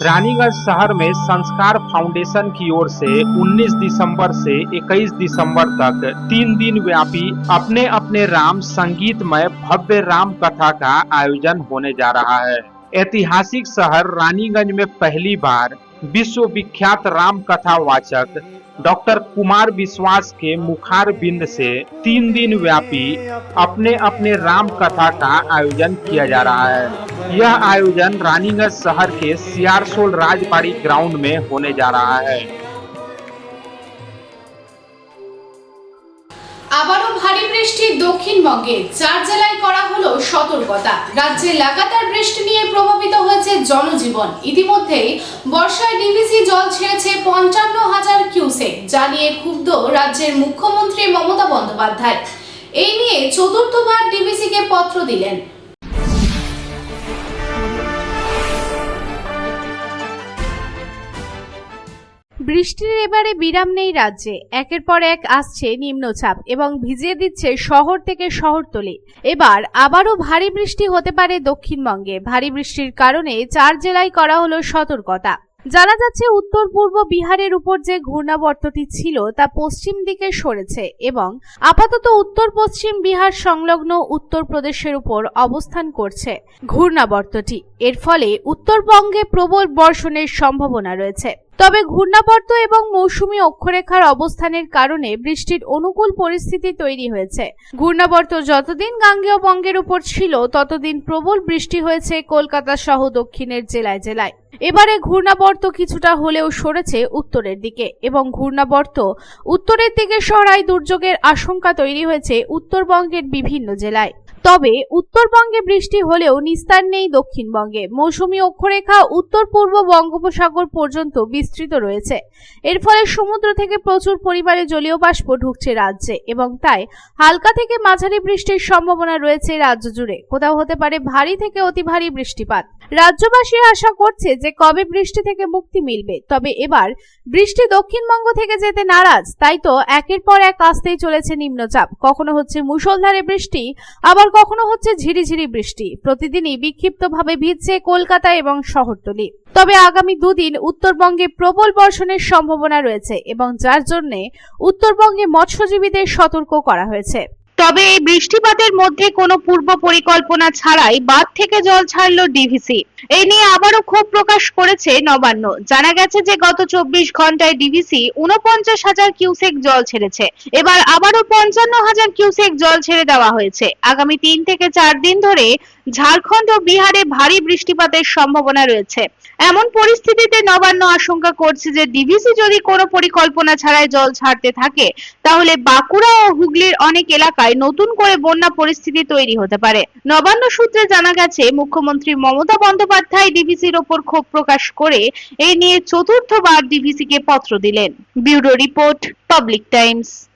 रानीगंज शहर में संस्कार फाउंडेशन की ओर से 19 दिसंबर से 21 दिसंबर तक 3 दिन व्यापी अपने अपने राम संगीतमय भव्य राम कथा का आयोजन होने जा रहा है। ऐतिहासिक शहर रानीगंज में पहली बार विश्व विख्यात राम कथा वाचक डॉक्टर कुमार विश्वास के मुखार बिंद से 3 दिन व्यापी अपने अपने राम कथा का आयोजन किया जा रहा है। यह आयोजन रानीगंज शहर के सियारसोल राजबाड़ी ग्राउंड में होने जा रहा है। আবারও ভারী বৃষ্টি দক্ষিণবঙ্গে 4 জেলায় করা হলো সতর্কতা। রাজ্যে লাগাতার বৃষ্টি নিয়ে প্রভাবিত হয়েছে জনজীবন। ইতিমধ্যেই বর্ষায় ডিভিসি জল ছেড়েছে ৫৫,০০০ কিউসেক, যা নিয়ে ক্ষুব্ধ রাজ্যের মুখ্যমন্ত্রী মমতা বন্দ্যোপাধ্যায়। এই নিয়ে চতুর্থবার ডিভিসিকে পত্র দিলেন। বৃষ্টির এবারে বিরাম নেই রাজ্যে। একের পর এক আসছে নিম্নচাপ এবং ভিজিয়ে দিচ্ছে শহর থেকে শহরতলি। এবার আবারও ভারী বৃষ্টি হতে পারে দক্ষিণবঙ্গে। ভারী বৃষ্টির কারণে 4 জেলায় করা হলো সতর্কতা। জানা যাচ্ছে উত্তর পূর্ব বিহারের উপর যে ঘূর্ণাবর্তটি ছিল তা পশ্চিম দিকে সরেছে এবং আপাতত উত্তর পশ্চিম বিহার সংলগ্ন উত্তরপ্রদেশের উপর অবস্থান করছে ঘূর্ণাবর্তটি। এর ফলে উত্তরবঙ্গে প্রবল বর্ষণের সম্ভাবনা রয়েছে। তবে ঘূর্ণাবর্ত এবং মৌসুমী অক্ষরেখার অবস্থানের কারণে বৃষ্টির অনুকূল পরিস্থিতি তৈরি হয়েছে। ঘূর্ণাবর্ত যতদিন গাঙ্গেয় বঙ্গের উপর ছিল ততদিন প্রবল বৃষ্টি হয়েছে কলকাতা সহ দক্ষিণের জেলায় জেলায়। এবারে ঘূর্ণাবর্ত কিছুটা হলেও সরেছে উত্তরের দিকে এবং ঘূর্ণাবর্ত উত্তরের দিকে সরায় দুর্যোগের আশঙ্কা তৈরি হয়েছে উত্তরবঙ্গের বিভিন্ন জেলায়। তবে উত্তরবঙ্গে বৃষ্টি হলেও নিস্তার নেই দক্ষিণবঙ্গে। মৌসুমী অক্ষরেখা উত্তর পূর্ব বঙ্গোপসাগর পর্যন্ত বিস্তৃত রয়েছে। এর ফলে সমুদ্র থেকে প্রচুর পরিমাণে জলীয় বাষ্প ঢুকছে রাজ্যে এবং তাই হালকা থেকে মাঝারি বৃষ্টির সম্ভাবনা রয়েছে রাজ্য জুড়ে। কোথাও হতে পারে ভারী থেকে অতি ভারী বৃষ্টিপাত। রাজ্যবাসী আশা করছে যে কবে বৃষ্টি থেকে মুক্তি মিলবে। তবে এবার বৃষ্টি দক্ষিণবঙ্গ থেকে যেতে নারাজ। তাই তো একের পর এক আসতেই চলেছে নিম্নচাপ। কখনো হচ্ছে মুষলধারে বৃষ্টি, আবার কখনো হচ্ছে ঝিরিঝিরি বৃষ্টি। প্রতিদিনই বিক্ষিপ্তভাবে ভিজছে কলকাতা এবং শহরতলি। তবে আগামী 2 দিন উত্তরবঙ্গে প্রবল বর্ষণের সম্ভাবনা রয়েছে এবং যার জন্য উত্তরবঙ্গে মৎস্যজীবীদের সতর্ক করা হয়েছে। তবে এই বৃষ্টিপাতের মধ্যে কোনো পূর্ব পরিকল্পনা ছাড়াই বাঁধ থেকে জল ছাড়লো ডিভিসি। এই নিয়ে আবারও ক্ষোভ প্রকাশ করেছে নবান্ন। জানা গেছে যে গত 24 ঘন্টায় ডিভিসি 49,000 কিউসেক জল ছেড়েছে। এবার আবারও 55,000 কিউসেক জল ছেড়ে দেওয়া হয়েছে। আগামী 3 থেকে 4 দিন ধরে ঝাড়খণ্ড ও বিহারে ভারী বৃষ্টিপাতের সম্ভাবনা রয়েছে। এমন পরিস্থিতিতে নবান্ন আশঙ্কা করছে যে ডিভিসি যদি কোনো পরিকল্পনা ছাড়াই জল ছাড়তে থাকে তাহলে বাঁকুড়া ও হুগলির অনেক এলাকায় নতুন করে বন্যা পরিস্থিতি তৈরি হতে পারে। নবান্ন সূত্রে জানা গেছে মুখ্যমন্ত্রী মমতা বন্দ্যোপাধ্যায় ডিভিসির ওপর ক্ষোভ প্রকাশ করে এই নিয়ে চতুর্থবার ডিভিসিকে পত্র দিলেন। Bureau report, public Times.